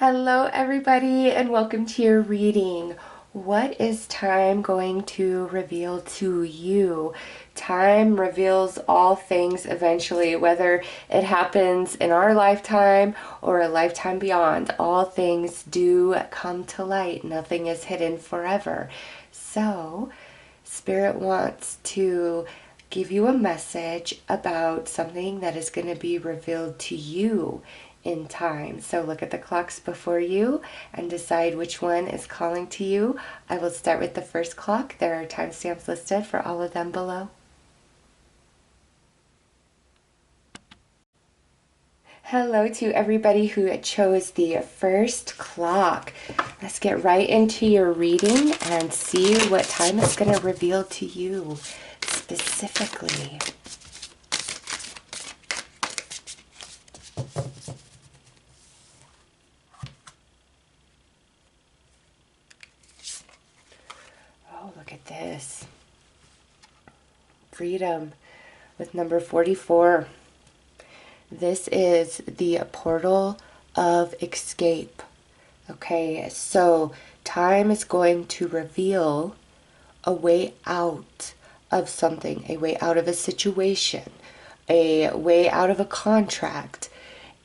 Hello, everybody, and welcome to your reading. What is time going to reveal to you? Time reveals all things eventually, whether it happens in our lifetime or a lifetime beyond. All things do come to light. Nothing is hidden forever. So, Spirit wants to give you a message about something that is going to be revealed to you in time. So look at the clocks before you and decide which one is calling to you. I will start with the first clock. There are timestamps listed for all of them below. Hello to everybody who chose the first clock. Let's get right into your reading and see what time it's going to reveal to you specifically. Oh, look at this. Freedom with number 44. This is the portal of escape. Okay, so time is going to reveal a way out of something, a way out of a situation, a way out of a contract,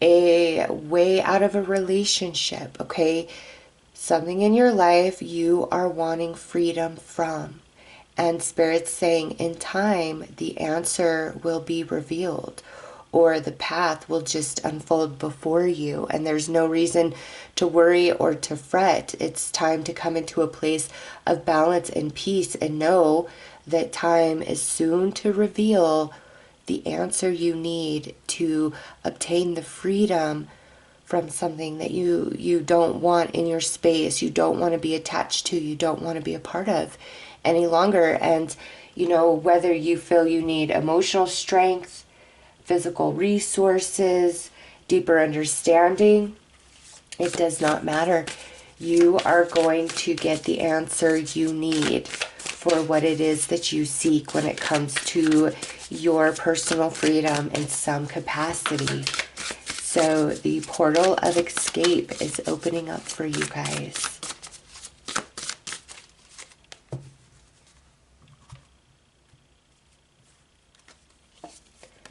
a way out of a relationship, okay? Something in your life you are wanting freedom from. And Spirit's saying in time, the answer will be revealed, or the path will just unfold before you, and there's no reason to worry or to fret. It's time to come into a place of balance and peace and know that time is soon to reveal the answer you need to obtain the freedom from something that you don't want in your space, you don't want to be attached to, you don't want to be a part of any longer. And whether you feel you need emotional strength, physical resources, deeper understanding, it does not matter. You are going to get the answer you need for what it is that you seek when it comes to your personal freedom in some capacity. So the portal of escape is opening up for you guys.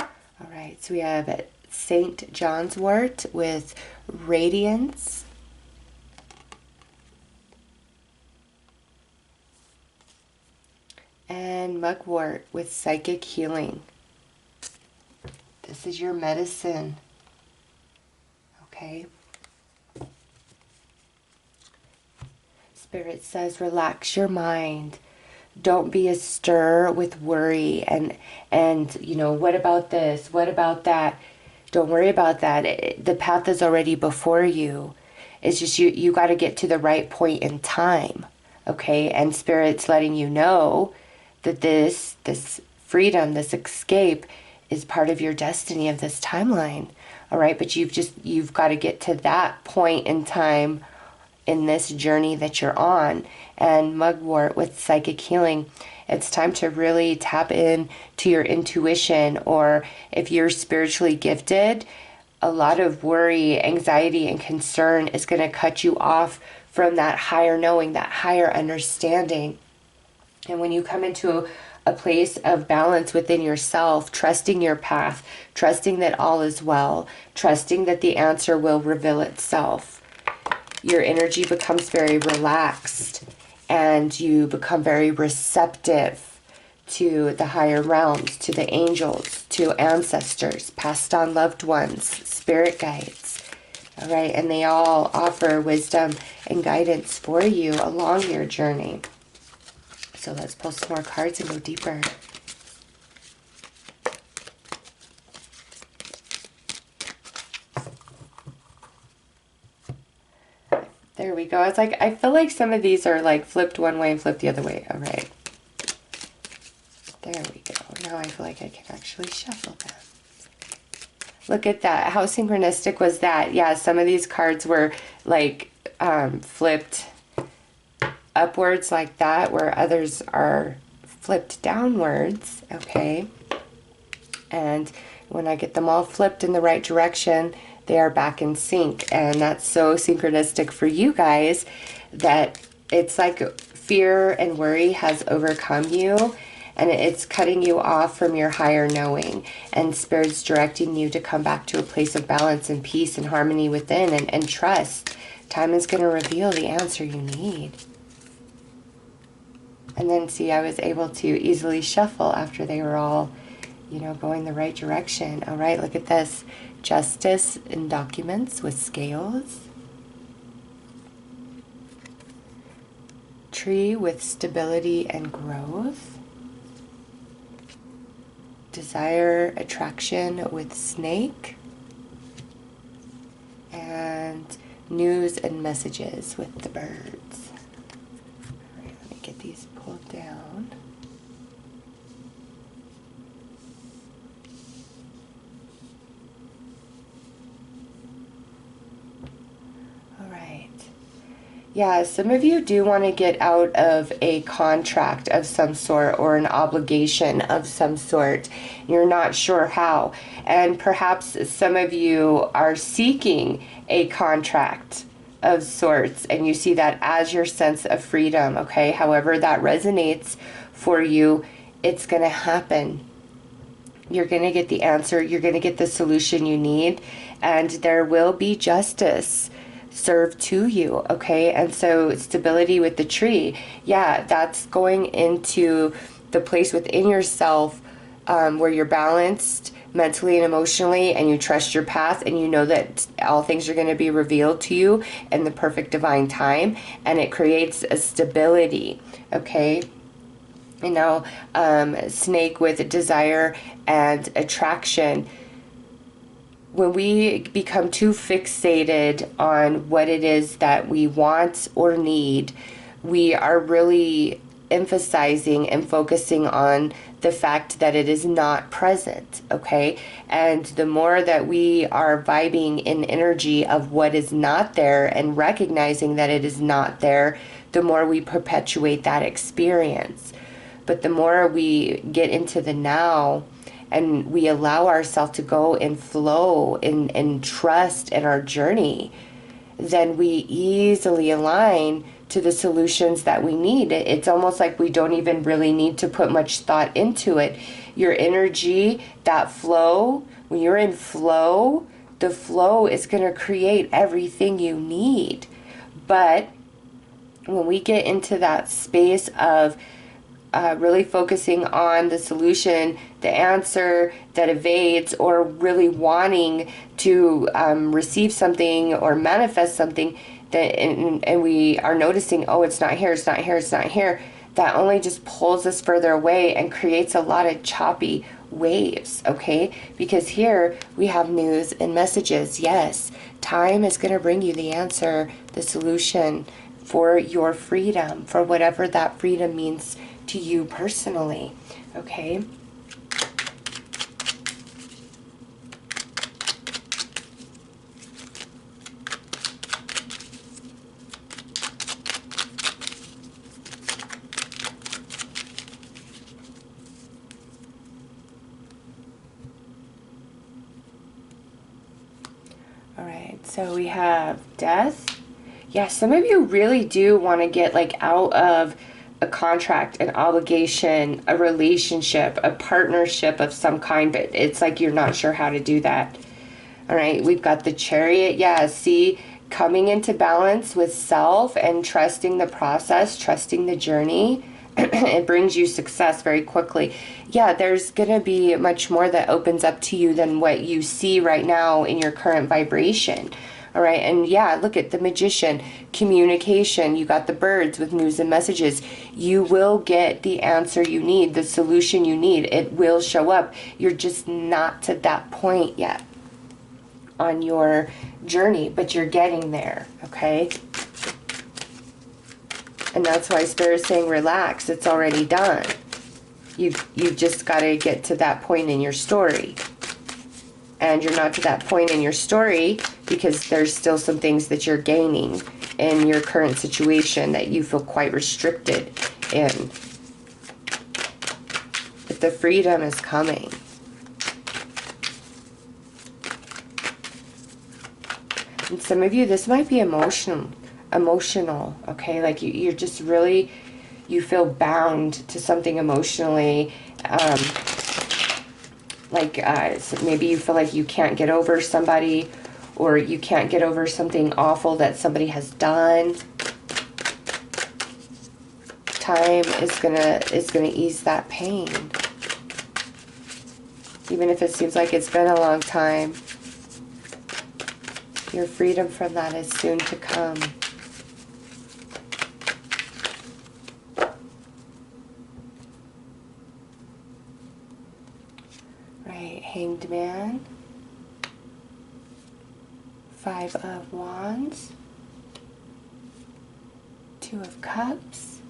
All right, so we have St. John's wort with radiance. And mugwort with psychic healing. This is your medicine. Okay. Spirit says, relax your mind. Don't be astir with worry and what about this? What about that? Don't worry about that. The path is already before you. It's just you got to get to the right point in time. Okay? And Spirit's letting you know that this freedom, this escape is part of your destiny of this timeline. All right? But you've got to get to that point in time in this journey that you're on. And mugwort with psychic healing, it's time to really tap in to your intuition, or if you're spiritually gifted, a lot of worry, anxiety, and concern is going to cut you off from that higher knowing, that higher understanding. And when you come into a place of balance within yourself, trusting your path, trusting that all is well, trusting that the answer will reveal itself, your energy becomes very relaxed and you become very receptive to the higher realms, to the angels, to ancestors, passed on loved ones, spirit guides. All right, and they all offer wisdom and guidance for you along your journey. So let's pull some more cards and go deeper. There we go. It's like, I feel like some of these are like flipped one way and flipped the other way. All right. There we go. Now I feel like I can actually shuffle them. Look at that. How synchronistic was that? Yeah, some of these cards were like flipped upwards like that, where others are flipped downwards. Okay. And when I get them all flipped in the right direction, they are back in sync. And that's so synchronistic for you guys that it's like fear and worry has overcome you, and it's cutting you off from your higher knowing, and Spirit's directing you to come back to a place of balance and peace and harmony within, and trust. Time is going to reveal the answer you need. And then see, I was able to easily shuffle after they were all, you know, going the right direction. All right, look at this. Justice in documents with scales. Tree with stability and growth. Desire, attraction with snake. And news and messages with the birds. All right, let me get these pulled down. All right. Yeah, some of you do want to get out of a contract of some sort or an obligation of some sort. You're not sure how. And perhaps some of you are seeking a contract of sorts, and you see that as your sense of freedom, okay? However that resonates for you, it's going to happen. You're going to get the answer. You're going to get the solution you need, and there will be justice served to you, okay? And so stability with the tree, yeah, that's going into the place within yourself where you're balanced mentally and emotionally, and you trust your path, and you know that all things are going to be revealed to you in the perfect divine time, and it creates a stability, okay? You know, snake with desire and attraction. When we become too fixated on what it is that we want or need, we are really emphasizing and focusing on the fact that it is not present, okay? And the more that we are vibing in energy of what is not there and recognizing that it is not there, the more we perpetuate that experience. But the more we get into the now, and we allow ourselves to go and flow and trust in our journey, then we easily align to the solutions that we need. It's almost like we don't even really need to put much thought into it. Your energy, that flow, when you're in flow, the flow is going to create everything you need. But when we get into that space of really focusing on the solution, the answer that evades, or really wanting to receive something or manifest something, that and we are noticing, oh, it's not here, it's not here, it's not here, that only just pulls us further away and creates a lot of choppy waves, okay? Because here we have news and messages. Yes, time is going to bring you the answer, the solution for your freedom, for whatever that freedom means to you personally, okay? All right, so we have death. Yeah, some of you really do want to get like out of a contract, an obligation, a relationship, a partnership of some kind, but it's like you're not sure how to do that. All right, we've got the Chariot. Yeah, see, coming into balance with self and trusting the process, trusting the journey. It brings you success very quickly. Yeah, there's going to be much more that opens up to you than what you see right now in your current vibration. All right, and yeah, look at the Magician, communication. You got the birds with news and messages. You will get the answer you need, the solution you need. It will show up. You're just not to that point yet on your journey, but you're getting there, okay? And that's why Spirit's saying relax, it's already done. You've just got to get to that point in your story. And you're not to that point in your story because there's still some things that you're gaining in your current situation that you feel quite restricted in. But the freedom is coming. And some of you, this might be emotional, okay? Like you're just really, you feel bound to something emotionally. So maybe you feel like you can't get over somebody, or you can't get over something awful that somebody has done. Time is gonna ease that pain. Even if it seems like it's been a long time, your freedom from that is soon to come. Right, Hanged Man. 5 of Wands. 2 of Cups.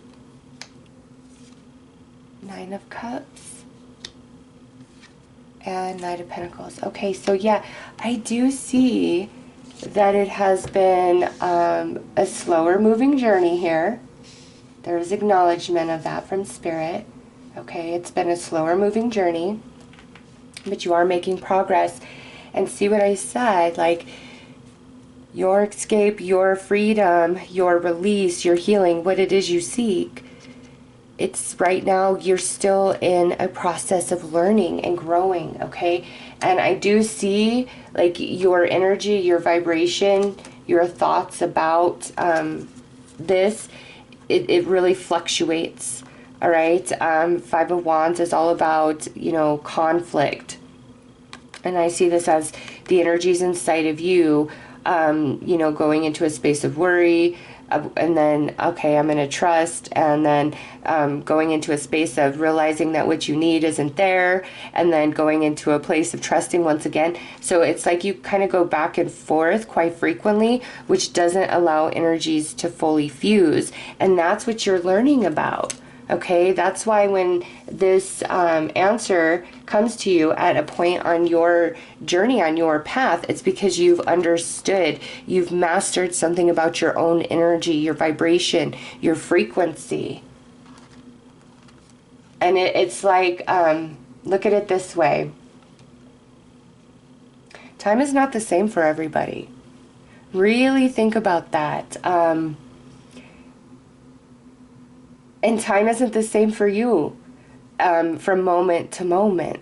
9 of Cups. And Knight of Pentacles. Okay, so yeah, I do see that it has been a slower moving journey here. There's acknowledgement of that from Spirit. Okay, it's been a slower moving journey, but you are making progress. And see what I said, like your escape, your freedom, your release, your healing, what it is you seek. It's right now, you're still in a process of learning and growing, okay? And I do see like your energy, your vibration, your thoughts about this, it really fluctuates, all right? 5 of Wands is all about, you know, conflict. And I see this as the energies inside of you, you know, going into a space of worry, and then, okay, I'm going to trust, and then going into a space of realizing that what you need isn't there, and then going into a place of trusting once again. So it's like you kind of go back and forth quite frequently, which doesn't allow energies to fully fuse. And that's what you're learning about. Okay, that's why when this answer comes to you at a point on your journey, on your path, it's because you've understood, you've mastered something about your own energy, your vibration, your frequency. And it's like, look at it this way. Time is not the same for everybody. Really think about that. And time isn't the same for you from moment to moment.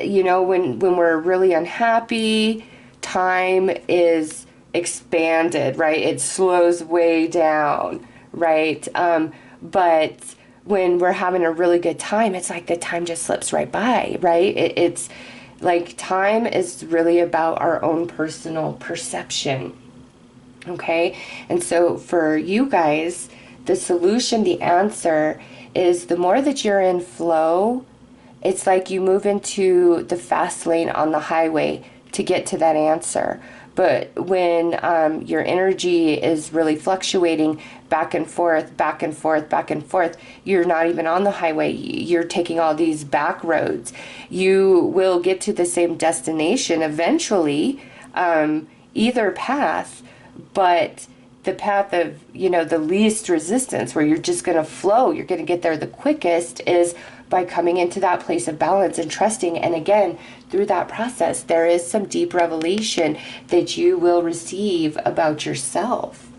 You know, when we're really unhappy, time is expanded, right? It slows way down, right? But when we're having a really good time, it's like the time just slips right by, right? It's like time is really about our own personal perception, okay? And so for you guys, the solution, the answer is the more that you're in flow, it's like you move into the fast lane on the highway to get to that answer. But when your energy is really fluctuating back and forth, back and forth, back and forth, you're not even on the highway. You're taking all these back roads. You will get to the same destination eventually, either path, but the path of, you know, the least resistance, where you're just going to flow, you're going to get there the quickest, is by coming into that place of balance and trusting. And again, through that process, there is some deep revelation that you will receive about yourself.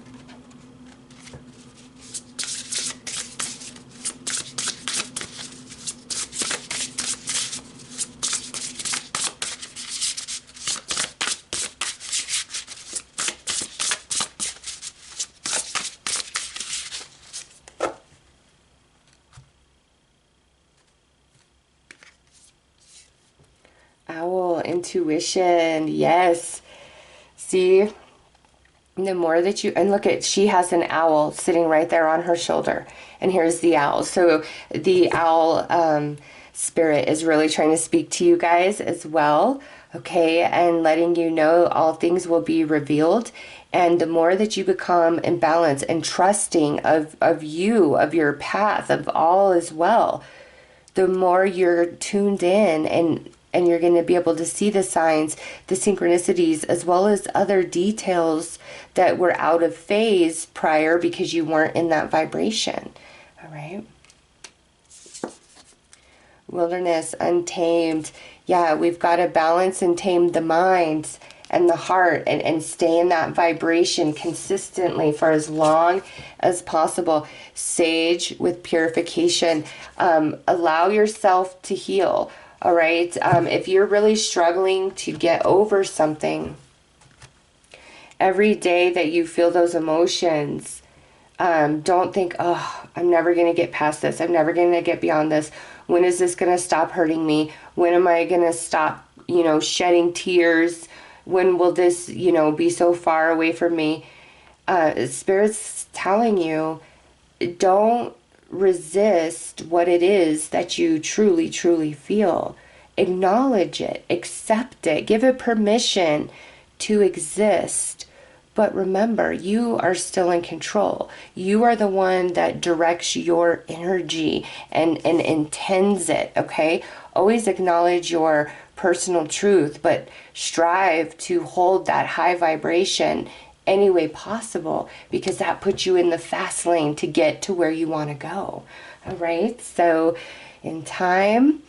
Owl, intuition, yes. See, the more that you, and look at, she has an owl sitting right there on her shoulder, and here's the owl. So the owl spirit is really trying to speak to you guys as well, okay, and letting you know all things will be revealed. And the more that you become in balance and trusting of you, of your path, of all as well, the more you're tuned in, and you're going to be able to see the signs, the synchronicities, as well as other details that were out of phase prior because you weren't in that vibration. All right. Wilderness, untamed. Yeah, we've got to balance and tame the mind and the heart, and stay in that vibration consistently for as long as possible. Sage with purification. Allow yourself to heal. All right. If you're really struggling to get over something, every day that you feel those emotions, don't think, oh, I'm never going to get past this. I'm never going to get beyond this. When is this going to stop hurting me? When am I going to stop, shedding tears? When will this, be so far away from me? Spirit's telling you, don't resist what it is that you truly, truly feel. Acknowledge it, accept it, give it permission to exist. But remember, you are still in control. You are the one that directs your energy and intends it, okay? Always acknowledge your personal truth, but strive to hold that high vibration any way possible, because that puts you in the fast lane to get to where you want to go. All right? So in time,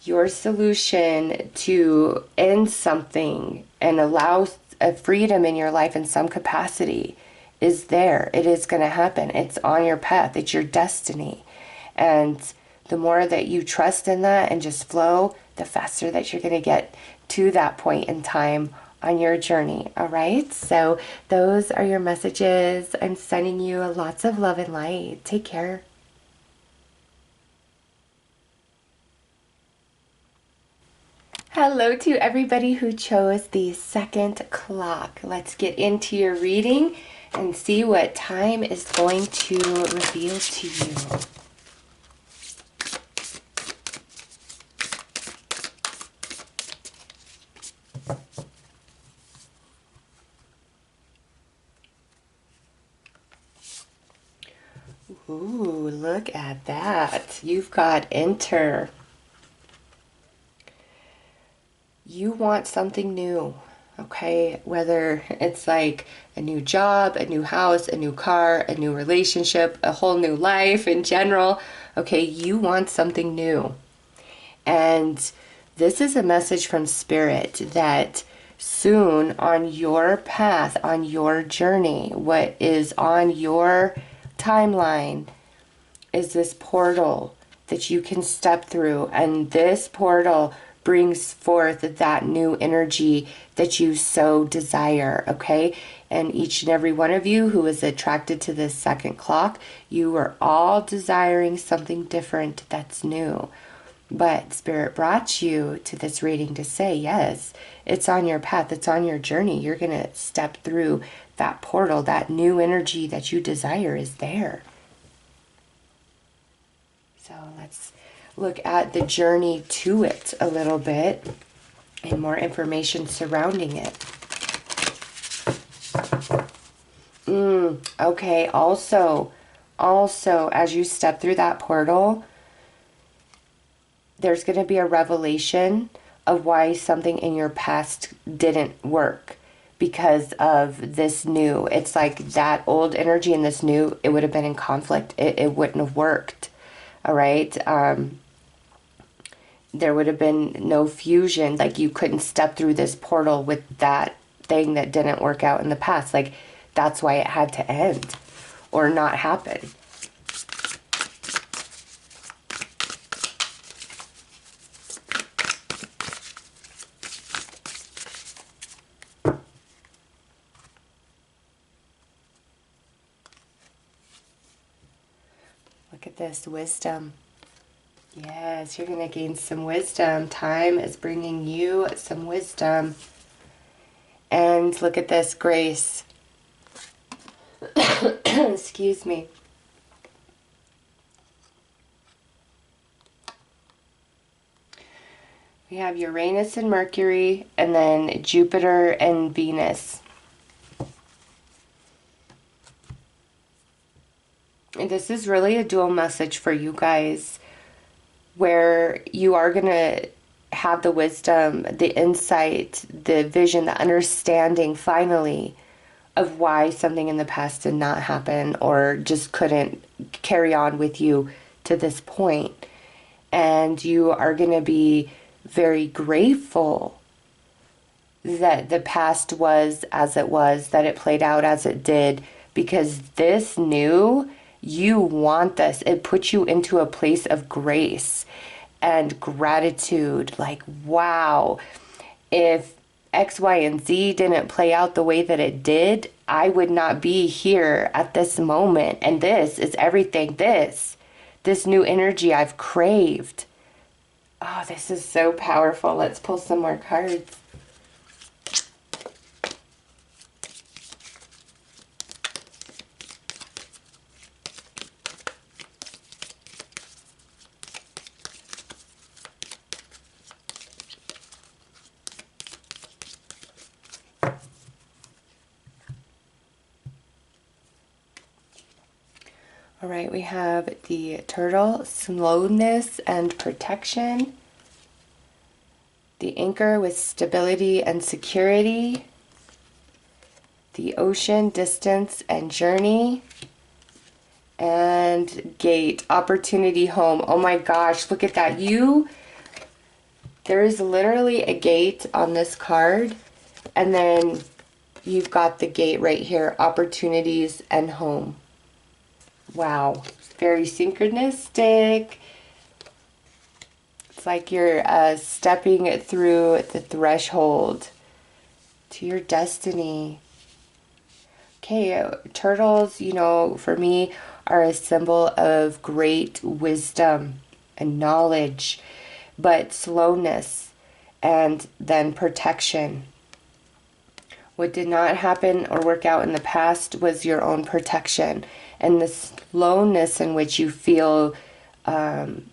your solution to end something and allow a freedom in your life in some capacity is there. It is going to happen. It's on your path. It's your destiny. And the more that you trust in that and just flow, the faster that you're going to get to that point in time on your journey. All right? So those are your messages. I'm sending you lots of love and light. Take care. Hello to everybody who chose the second clock. Let's get into your reading and see what time is going to reveal to you. Ooh, look at that. You've got enter. You want something new, okay? Whether it's like a new job, a new house, a new car, a new relationship, a whole new life in general, okay? You want something new. And this is a message from Spirit that soon on your path, on your journey, what is on your timeline is this portal that you can step through. And this portal brings forth that new energy that you so desire, okay? And each and every one of you who is attracted to this second clock, you are all desiring something different that's new. But Spirit brought you to this reading to say, yes, it's on your path, it's on your journey. You're going to step through that portal. That new energy that you desire is there. So let's look at the journey to it a little bit and more information surrounding it. Okay, also, as you step through that portal, there's going to be a revelation of why something in your past didn't work because of this new. It's like that old energy and this new, it would have been in conflict. It wouldn't have worked. All right? There would have been no fusion. Like you couldn't step through this portal with that thing that didn't work out in the past. Like that's why it had to end or not happen. Look at this wisdom. Yes, you're going to gain some wisdom. Time is bringing you some wisdom. And look at this, grace. Excuse me. We have Uranus and Mercury, and then Jupiter and Venus. And this is really a dual message for you guys, where you are going to have the wisdom, the insight, the vision, the understanding finally of why something in the past did not happen or just couldn't carry on with you to this point. And you are going to be very grateful that the past was as it was, that it played out as it did, because this new, you want this. It puts you into a place of grace and gratitude. Like, wow, if X, Y, and Z didn't play out the way that it did, I would not be here at this moment. And this is everything. This new energy I've craved. Oh, this is so powerful. Let's pull some more cards. All right, we have the turtle, slowness and protection. The anchor with stability and security. The ocean, distance and journey. And gate, opportunity, home. Oh my gosh, look at that. There is literally a gate on this card. And then you've got the gate right here, opportunities and home. Wow, very synchronistic. It's like you're stepping through the threshold to your destiny. Okay, turtles, you know, for me, are a symbol of great wisdom and knowledge, but slowness and then protection. What did not happen or work out in the past was your own protection. And the slowness in which you feel in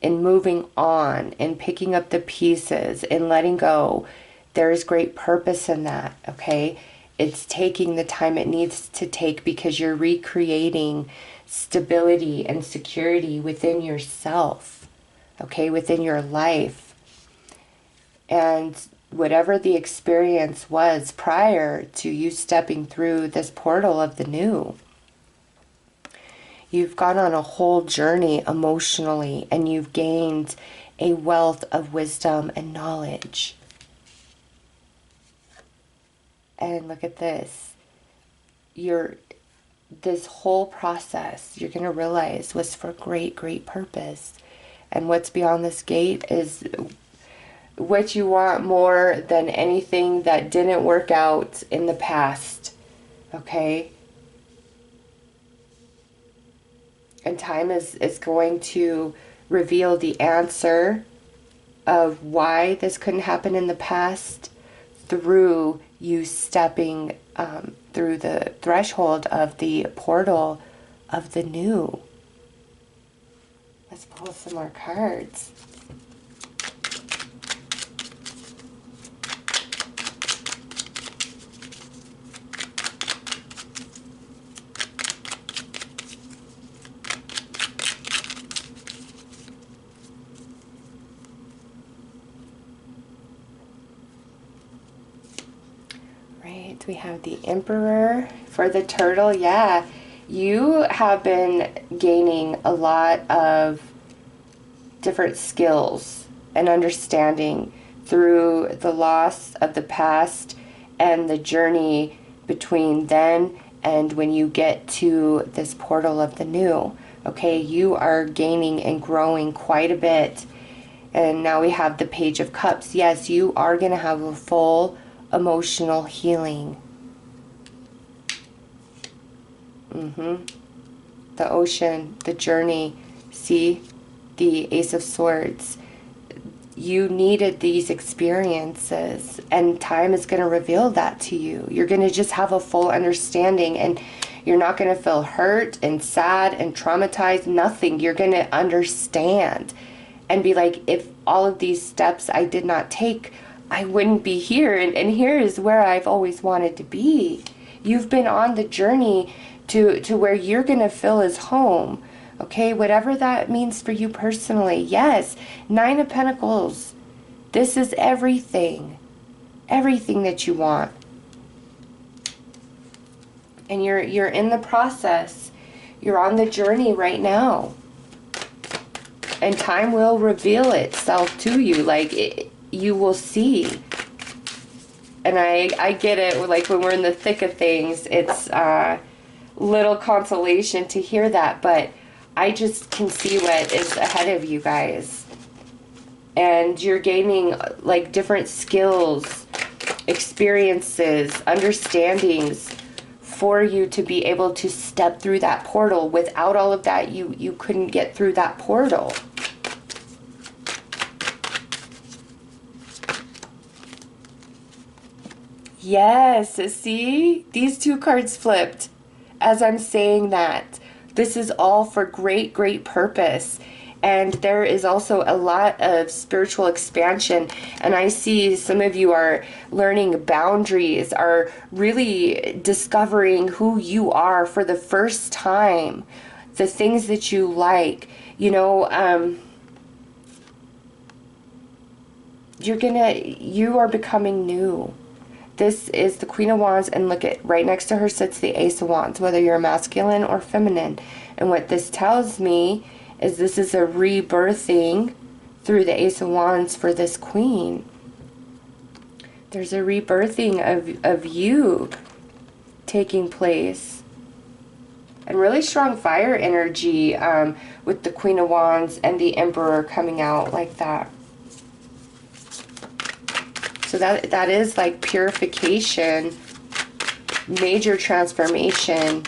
moving on, in picking up the pieces, in letting go, there is great purpose in that, okay? It's taking the time it needs to take because you're recreating stability and security within yourself, okay, within your life. And whatever the experience was prior to you stepping through this portal of the new, you've gone on a whole journey emotionally, and you've gained a wealth of wisdom and knowledge. And look at this. This whole process, you're going to realize, was for great, great purpose. And what's beyond this gate is what you want more than anything that didn't work out in the past. Okay? And time is going to reveal the answer of why this couldn't happen in the past through you stepping through the threshold of the portal of the new. Let's pull some more cards. We have the Emperor for the turtle. Yeah, you have been gaining a lot of different skills and understanding through the loss of the past and the journey between then and when you get to this portal of the new. Okay, you are gaining and growing quite a bit. And now we have the Page of Cups. Yes, you are going to have a full emotional healing. The ocean, the journey. See, the Ace of Swords. You needed these experiences, and time is going to reveal that to you. You're going to just have a full understanding, and you're not going to feel hurt and sad and traumatized. Nothing. You're going to understand and be like, if all of these steps I did not take, I wouldn't be here, and here is where I've always wanted to be. You've been on the journey to where you're going to feel as home, okay? Whatever that means for you personally. Yes, Nine of Pentacles. This is everything. Everything that you want. And you're in the process. You're on the journey right now. And time will reveal itself to you. Like, you will see. And I get it, like when we're in the thick of things, it's little consolation to hear that, but I just can see what is ahead of you guys. And you're gaining like different skills, experiences, understandings for you to be able to step through that portal. Without all of that, you couldn't get through that portal. Yes, see? These two cards flipped as I'm saying that. This is all for great, great purpose. And there is also a lot of spiritual expansion. And I see some of you are learning boundaries, are really discovering who you are for the first time, the things that you like. You know, you are becoming new. This is the Queen of Wands, and look at right next to her sits the Ace of Wands, whether you're masculine or feminine. And what this tells me is this is a rebirthing through the Ace of Wands for this Queen. There's a rebirthing of you taking place. And really strong fire energy with the Queen of Wands and the Emperor coming out like that. So that is like purification, major transformation.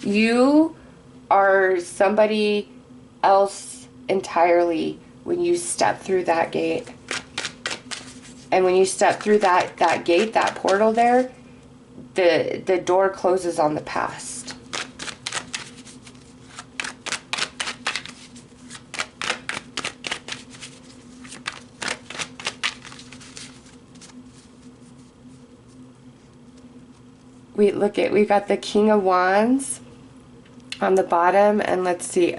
You are somebody else entirely when you step through that gate. And when you step through that gate, that portal there, the door closes on the past. We got the King of Wands on the bottom, and let's see,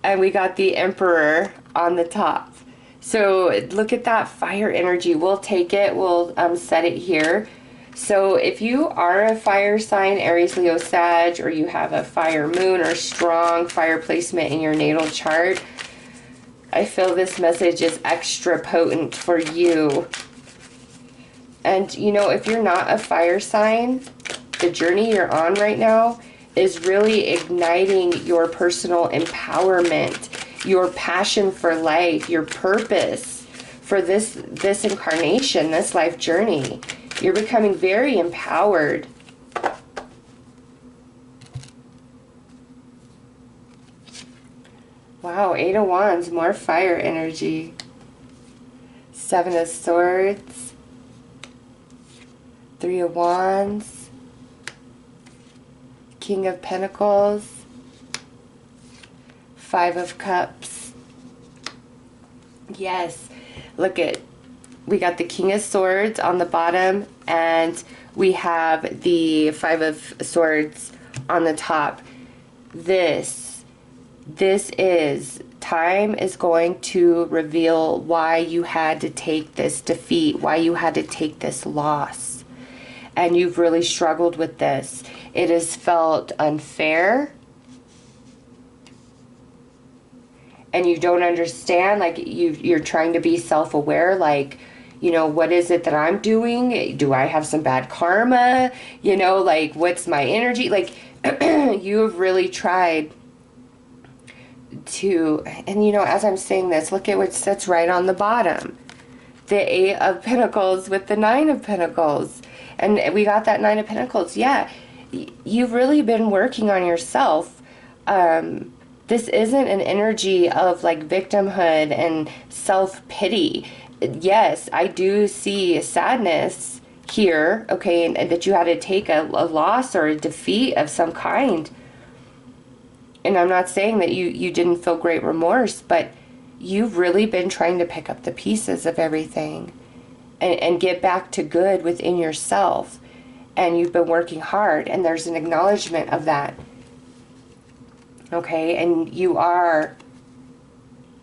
and we got the Emperor on the top. So look at that fire energy. We'll take it. We'll set it here. So if you are a fire sign, Aries, Leo, Sag, or you have a fire moon or strong fire placement in your natal chart, I feel this message is extra potent for you. And you know, if you're not a fire sign, the journey you're on right now is really igniting your personal empowerment, your passion for life, your purpose for this incarnation, this life journey. You're becoming very empowered. Wow, Eight of Wands, more fire energy. Seven of Swords. Three of Wands. King of Pentacles, Five of Cups. Yes, look at, we got the King of Swords on the bottom, and we have the Five of Swords on the top. This is, time is going to reveal why you had to take this defeat, why you had to take this loss. And you've really struggled with this. It has felt unfair. And you don't understand, like you're trying to be self-aware, like, you know, what is it that I'm doing? Do I have some bad karma? You know, like, what's my energy? Like, you have really tried to, and you know, as I'm saying this, look at what sits right on the bottom. The Eight of Pentacles with the Nine of Pentacles. And we got that Nine of Pentacles. Yeah, you've really been working on yourself. This isn't an energy of like victimhood and self-pity. Yes, I do see sadness here, okay, and that you had to take a loss or a defeat of some kind. And I'm not saying that you didn't feel great remorse, but you've really been trying to pick up the pieces of everything and get back to good within yourself. And you've been working hard, and there's an acknowledgement of that. Okay, and you are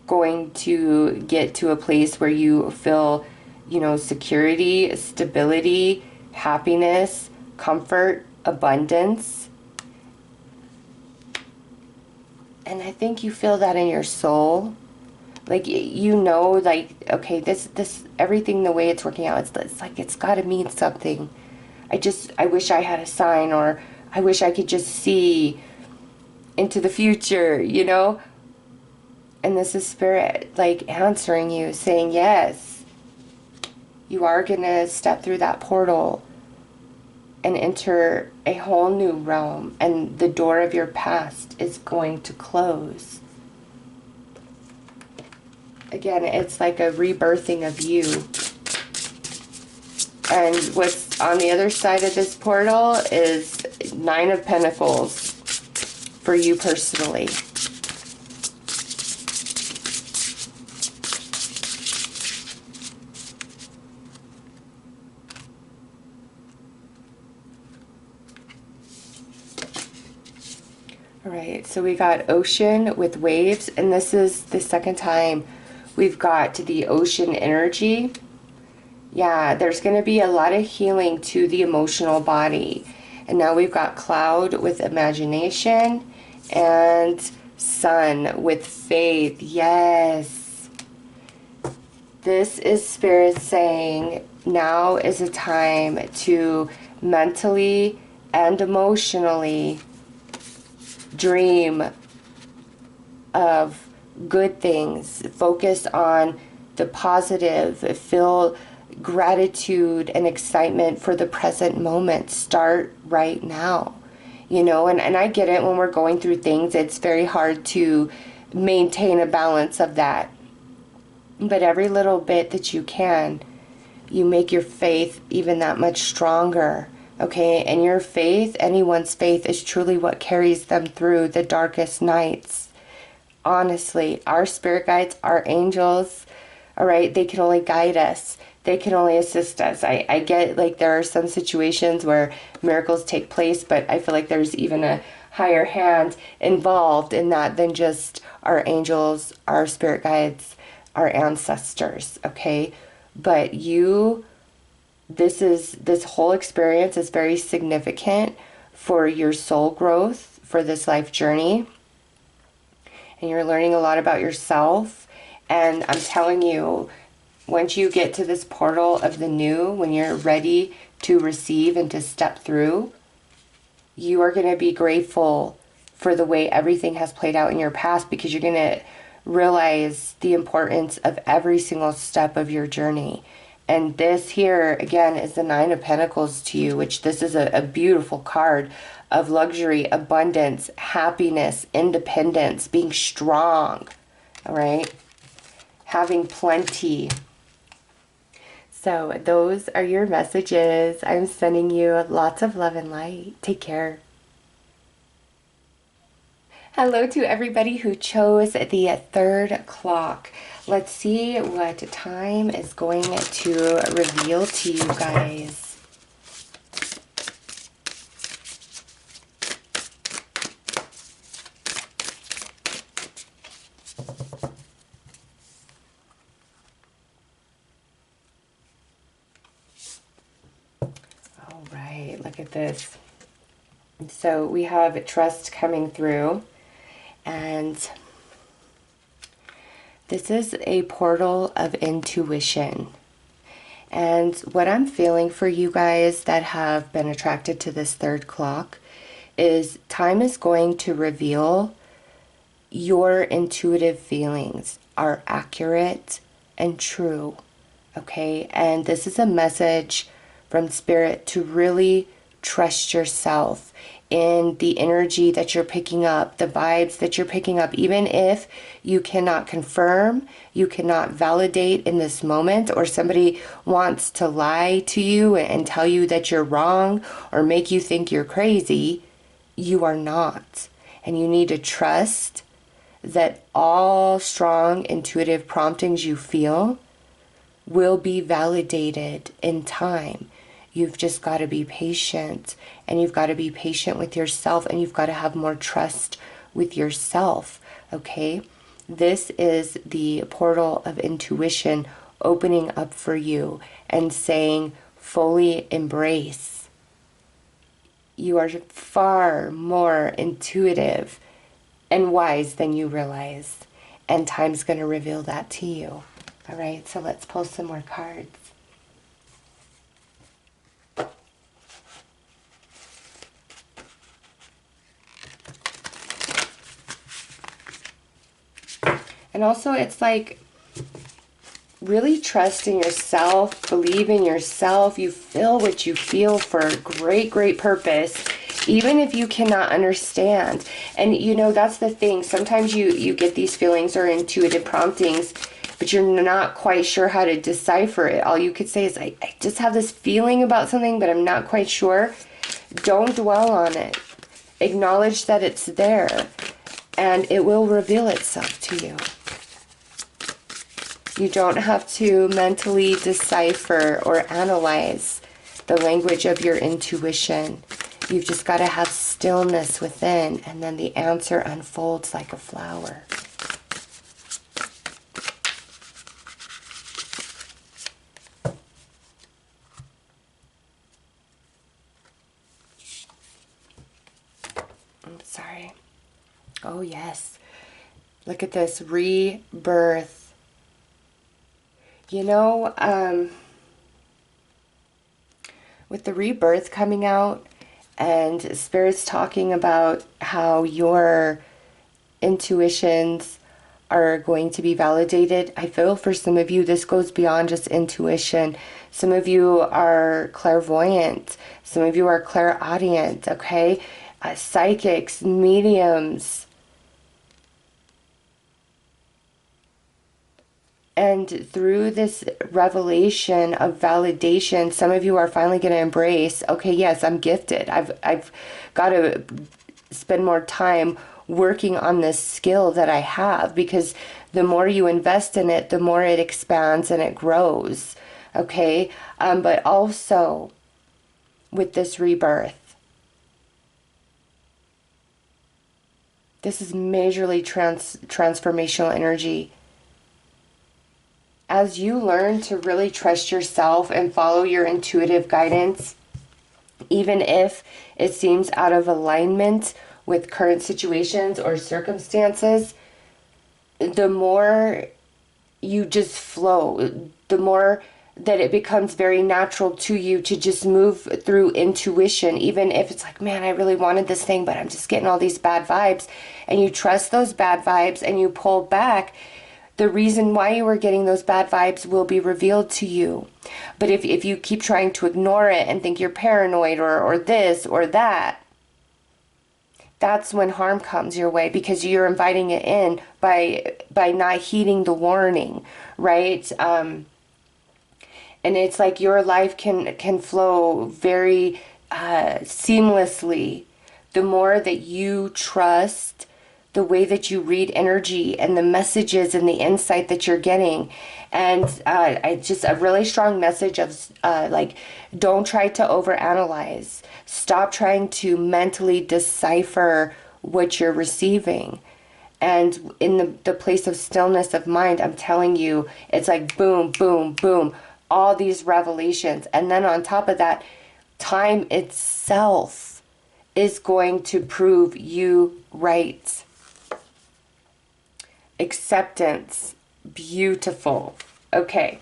going to get to a place where you feel, you know, security, stability, happiness, comfort, abundance. And I think you feel that in your soul. Like, you know, like, okay, this everything, the way it's working out, it's like it's got to mean something. I wish I had a sign, or I wish I could just see into the future, you know? And this is Spirit, like, answering you, saying, yes, you are going to step through that portal and enter a whole new realm, and the door of your past is going to close. Again, it's like a rebirthing of you. And what's on the other side of this portal is Nine of Pentacles for you personally. All right, so we got ocean with waves, and this is the second time we've got the ocean energy. Yeah, there's going to be a lot of healing to the emotional body. And now we've got cloud with imagination and sun with faith. Yes. This is Spirit saying now is a time to mentally and emotionally dream of good things. Focus on the positive. Feel gratitude and excitement for the present moment. Start right now. You know, and I get it, when we're going through things, it's very hard to maintain a balance of that. But every little bit that you can, you make your faith even that much stronger. Okay, and your faith, anyone's faith, is truly what carries them through the darkest nights. Honestly, our spirit guides, our angels, all right, they can only guide us. They can only assist us. I get, like, there are some situations where miracles take place, but I feel like there's even a higher hand involved in that than just our angels, our spirit guides, our ancestors, okay? But this whole experience is very significant for your soul growth, for this life journey. And you're learning a lot about yourself. And I'm telling you, once you get to this portal of the new, when you're ready to receive and to step through, you are going to be grateful for the way everything has played out in your past, because you're going to realize the importance of every single step of your journey. And this here, again, is the Nine of Pentacles to you, which this is a beautiful card of luxury, abundance, happiness, independence, being strong, all right? Having plenty. So those are your messages. I'm sending you lots of love and light. Take care. Hello to everybody who chose the 3rd clock. Let's see what time is going to reveal to you guys. All right, look at this. So we have trust coming through, and this is a portal of intuition. And what I'm feeling for you guys that have been attracted to this 3rd clock is time is going to reveal your intuitive feelings are accurate and true. Okay, and this is a message from Spirit to really trust yourself in the energy that you're picking up, the vibes that you're picking up, even if you cannot confirm, you cannot validate in this moment, or somebody wants to lie to you and tell you that you're wrong or make you think you're crazy. You are not. And you need to trust that all strong intuitive promptings you feel will be validated in time. You've just got to be patient, and you've got to be patient with yourself, and you've got to have more trust with yourself, okay? This is the portal of intuition opening up for you and saying, fully embrace. You are far more intuitive and wise than you realize. and time's going to reveal that to you. All right, so let's pull some more cards. And also, it's like really trust in yourself, believe in yourself. You feel what you feel for great, great purpose, even if you cannot understand. And you know, that's the thing. Sometimes you get these feelings or intuitive promptings, but you're not quite sure how to decipher it. All you could say is, I just have this feeling about something, but I'm not quite sure. Don't dwell on it. Acknowledge that it's there, and it will reveal itself to you. You don't have to mentally decipher or analyze the language of your intuition. You've just got to have stillness within, and then the answer unfolds like a flower. I'm sorry. Oh, yes. Look at this. Rebirth. You know, with the rebirth coming out and Spirit's talking about how your intuitions are going to be validated, I feel for some of you this goes beyond just intuition. Some of you are clairvoyant. Some of you are clairaudient, okay? Psychics, mediums. And through this revelation of validation, some of you are finally going to embrace, okay, yes, I'm gifted. I've got to spend more time working on this skill that I have, because the more you invest in it, the more it expands and it grows. Okay? But also with this rebirth, this is majorly transformational energy. As you learn to really trust yourself and follow your intuitive guidance, even if it seems out of alignment with current situations or circumstances, the more you just flow, the more that it becomes very natural to you to just move through intuition, even if it's like, man, I really wanted this thing, but I'm just getting all these bad vibes. And you trust those bad vibes and you pull back. The reason why you were getting those bad vibes will be revealed to you. But if you keep trying to ignore it and think you're paranoid or this or that, that's when harm comes your way, because you're inviting it in by not heeding the warning, right? And it's like your life can flow very seamlessly the more that you trust the way that you read energy and the messages and the insight that you're getting. And I just a really strong message of like, don't try to overanalyze. Stop trying to mentally decipher what you're receiving. And in the place of stillness of mind, I'm telling you, it's like boom, boom, boom, all these revelations. And then on top of that, time itself is going to prove you right. Acceptance, beautiful. Okay.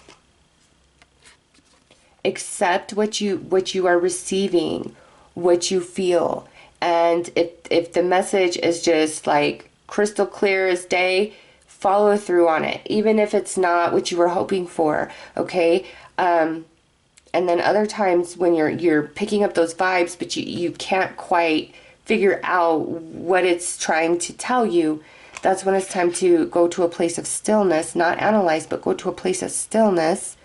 Accept what you are receiving, what you feel. And if the message is just like crystal clear as day, follow through on it, even if it's not what you were hoping for. Okay. And then other times when you're picking up those vibes, but you can't quite figure out what it's trying to tell you, that's when it's time to go to a place of stillness, not analyze, but go to a place of stillness,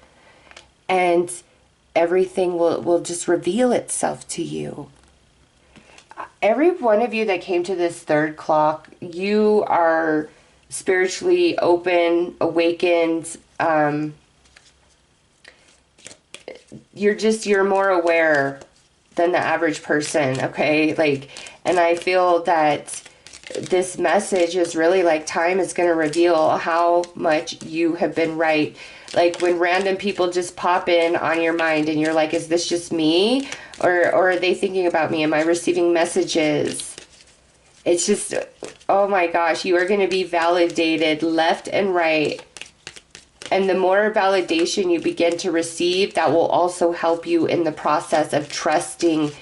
and everything will just reveal itself to you. Every one of you that came to this third clock, you are spiritually open, awakened. You're more aware than the average person, okay? Like, and I feel that this message is really like time is going to reveal how much you have been right. Like when random people just pop in on your mind and you're like, is this just me? Or are they thinking about me? Am I receiving messages? It's just, oh my gosh, you are going to be validated left and right. And the more validation you begin to receive, that will also help you in the process of trusting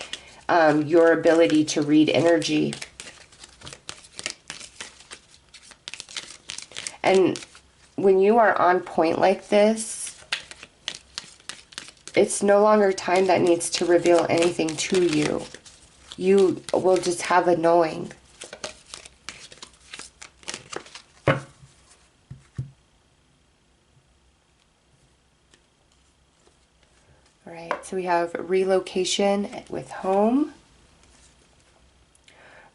your ability to read energy. And when you are on point like this, it's no longer time that needs to reveal anything to you. You will just have a knowing. All right, so we have relocation with home,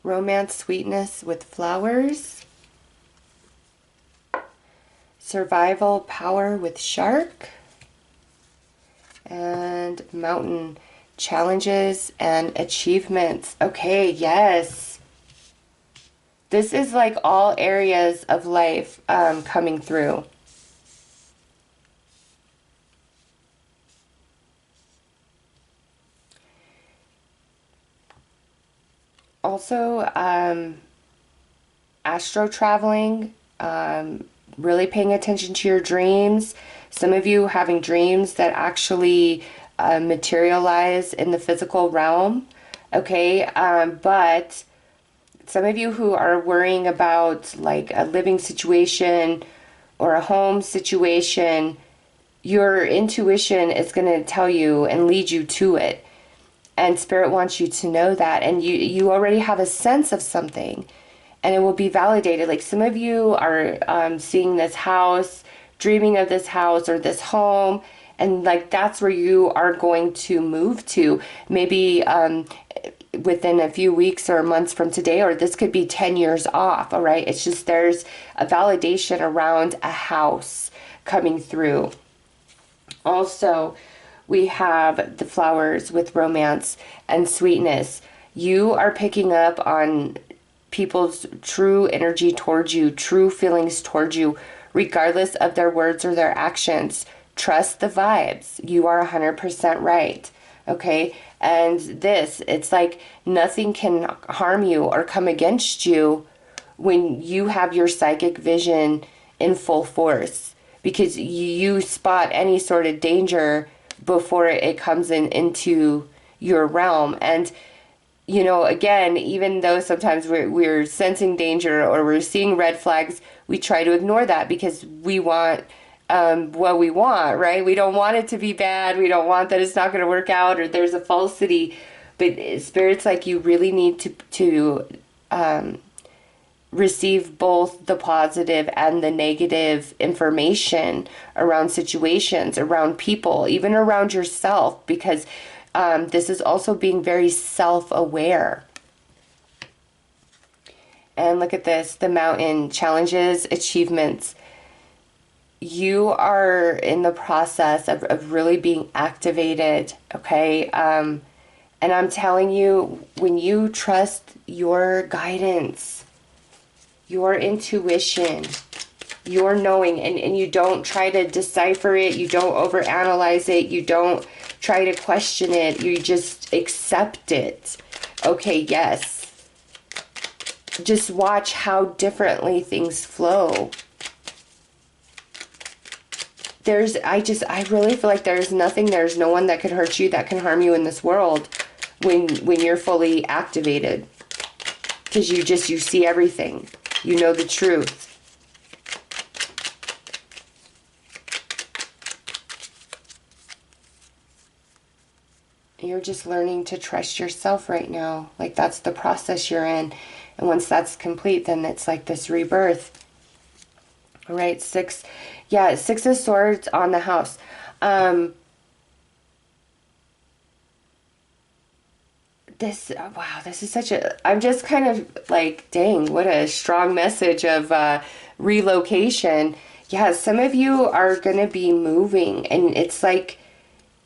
romance, sweetness with flowers, survival, power with shark, and mountain, challenges and achievements. Okay, yes. This is like all areas of life coming through. Also, astro traveling, really paying attention to your dreams. Some of you having dreams that actually materialize in the physical realm. Okay, but some of you who are worrying about like a living situation or a home situation, your intuition is going to tell you and lead you to it. And Spirit wants you to know that. And you already have a sense of something. And it will be validated. Like some of you are seeing this house, dreaming of this house or this home. And like that's where you are going to move to. Maybe within a few weeks or months from today, or this could be 10 years off. All right. It's just there's a validation around a house coming through. Also, we have the flowers with romance and sweetness. You are picking up on people's true energy towards you, true feelings towards you, regardless of their words or their actions. Trust the vibes. You are 100% right. Okay? And this, it's like nothing can harm you or come against you when you have your psychic vision in full force, because you spot any sort of danger before it comes into your realm. And you know, again, even though sometimes we're sensing danger or we're seeing red flags, we try to ignore that because we want what we want, right? We don't want it to be bad. We don't want that it's not going to work out or there's a falsity. But Spirit's like, you really need to receive both the positive and the negative information around situations, around people, even around yourself, because this is also being very self-aware. And look at this, the mountain, challenges, achievements. You are in the process of really being activated, okay? And I'm telling you, when you trust your guidance, your intuition, your knowing, and you don't try to decipher it, you don't overanalyze it, you don't try to question it, you just accept it. Okay, yes. Just watch how differently things flow. I really feel like there's no one that could hurt you, that can harm you in this world when you're fully activated. Because you see everything. You know the truth. You're just learning to trust yourself right now. Like that's the process you're in. And once that's complete, then it's like this rebirth. All right, 6. Yeah, 6 of Swords on the house. This is such a, I'm just kind of like, dang, what a strong message of relocation. Yeah, some of you are going to be moving, and it's like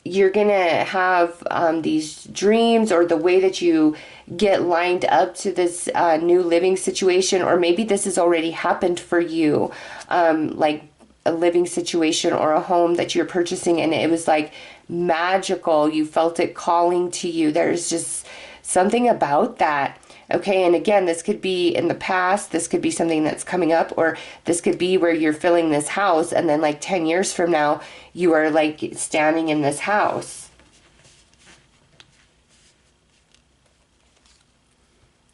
you're going to have these dreams, or the way that you get lined up to this new living situation, or maybe this has already happened for you, like a living situation or a home that you're purchasing, and it was like magical. You felt it calling to you. There's just something about that. Okay, and again, this could be in the past, this could be something that's coming up, or this could be where you're filling this house, and then like 10 years from now, you are like standing in this house.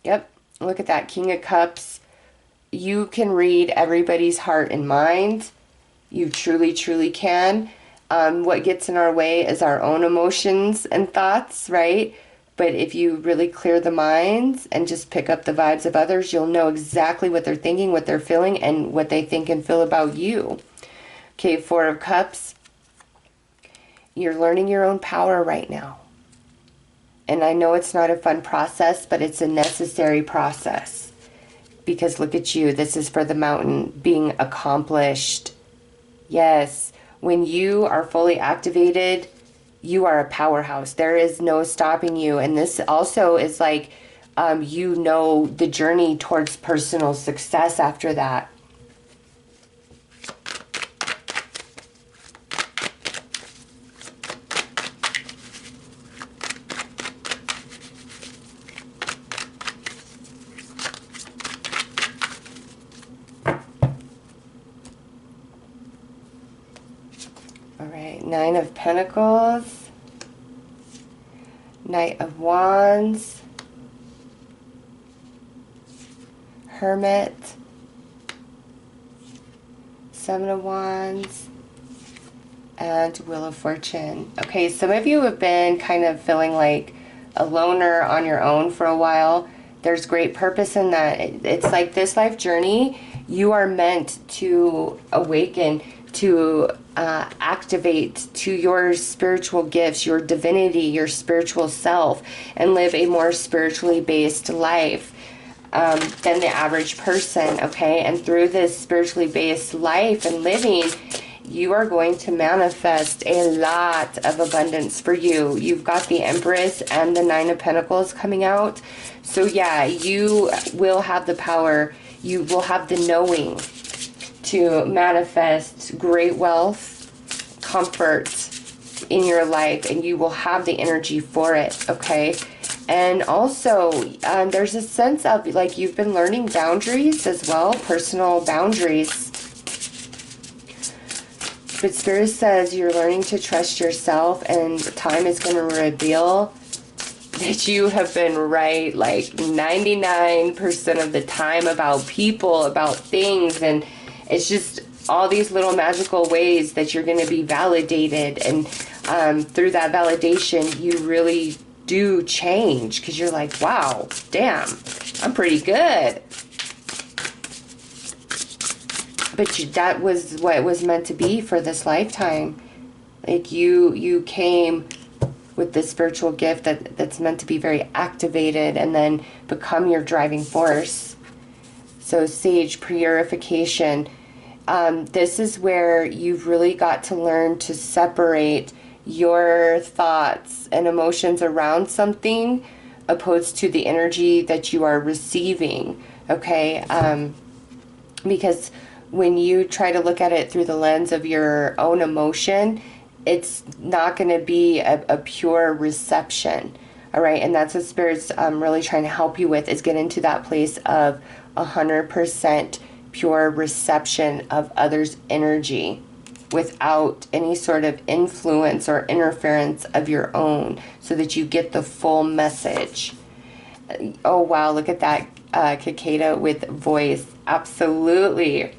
Yep, look at that, King of Cups. You can read everybody's heart and mind. You truly, truly can. What gets in our way is our own emotions and thoughts, right? But if you really clear the minds and just pick up the vibes of others, you'll know exactly what they're thinking, what they're feeling, and what they think and feel about you. Okay, Four of Cups. You're learning your own power right now. And I know it's not a fun process, but it's a necessary process. Because look at you, this is for the mountain being accomplished. Yes, when you are fully activated, you are a powerhouse. There is no stopping you. And this also is like, you know, the journey towards personal success after that. All right, Nine of Pentacles, Knight of Wands, Hermit, Seven of Wands, and Wheel of Fortune. Okay, some of you have been kind of feeling like a loner on your own for a while. There's great purpose in that. It's like this life journey, you are meant to awaken, to activate to your spiritual gifts, your divinity, your spiritual self, and live a more spiritually based life than the average person, okay? And through this spiritually based life and living, you are going to manifest a lot of abundance for you. You've got the Empress and the Nine of Pentacles coming out. So yeah, you will have the power, you will have the knowing to manifest great wealth, comfort in your life, and you will have the energy for it, okay? And also, there's a sense of like you've been learning boundaries as well, personal boundaries. But Spirit says you're learning to trust yourself, and time is going to reveal that you have been right like 99% of the time about people, about things, and it's just all these little magical ways that you're going to be validated, and through that validation you really do change, because you're like, wow, damn, I'm pretty good. But that was what it was meant to be for this lifetime. Like you came with this spiritual gift that's meant to be very activated and then become your driving force. So sage purification. This is where you've really got to learn to separate your thoughts and emotions around something opposed to the energy that you are receiving, okay? Because when you try to look at it through the lens of your own emotion, it's not going to be a pure reception, all right? And that's what Spirit's really trying to help you with, is get into that place of 100% pure reception of others' energy without any sort of influence or interference of your own, so that you get the full message. Oh, wow, look at that cicada with voice. Absolutely.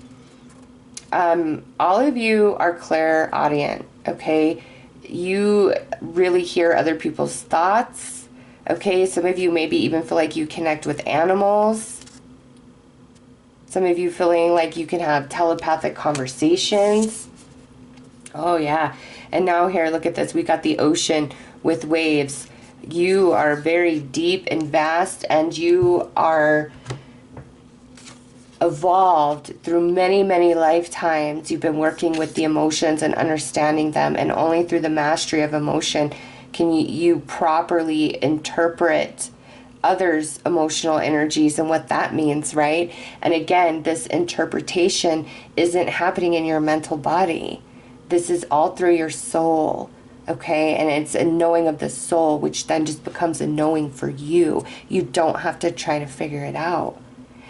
All of you are clairaudient, okay? You really hear other people's thoughts, okay? Some of you maybe even feel like you connect with animals. Some of you feeling like you can have telepathic conversations. Oh, yeah. And now here, look at this. We got the ocean with waves. You are very deep and vast, and you are evolved through many, many lifetimes. You've been working with the emotions and understanding them, and only through the mastery of emotion can you properly interpret others' emotional energies and what that means, right? And again, this interpretation isn't happening in your mental body. This is all through your soul, Okay, and it's a knowing of the soul, which then just becomes a knowing for you. You don't have to try to figure it out.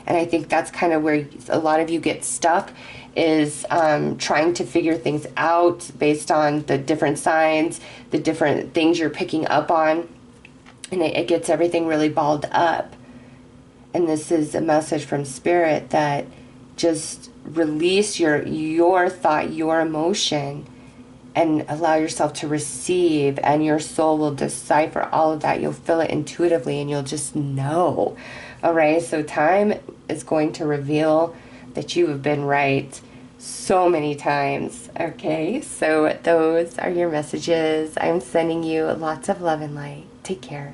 And I think that's kind of where a lot of you get stuck, is trying to figure things out based on the different signs, the different things you're picking up on. And it gets everything really balled up. And this is a message from Spirit that just release your thought, your emotion, and allow yourself to receive, and your soul will decipher all of that. You'll feel it intuitively and you'll just know. All right, so time is going to reveal that you have been right so many times. Okay, so those are your messages. I'm sending you lots of love and light. Take care.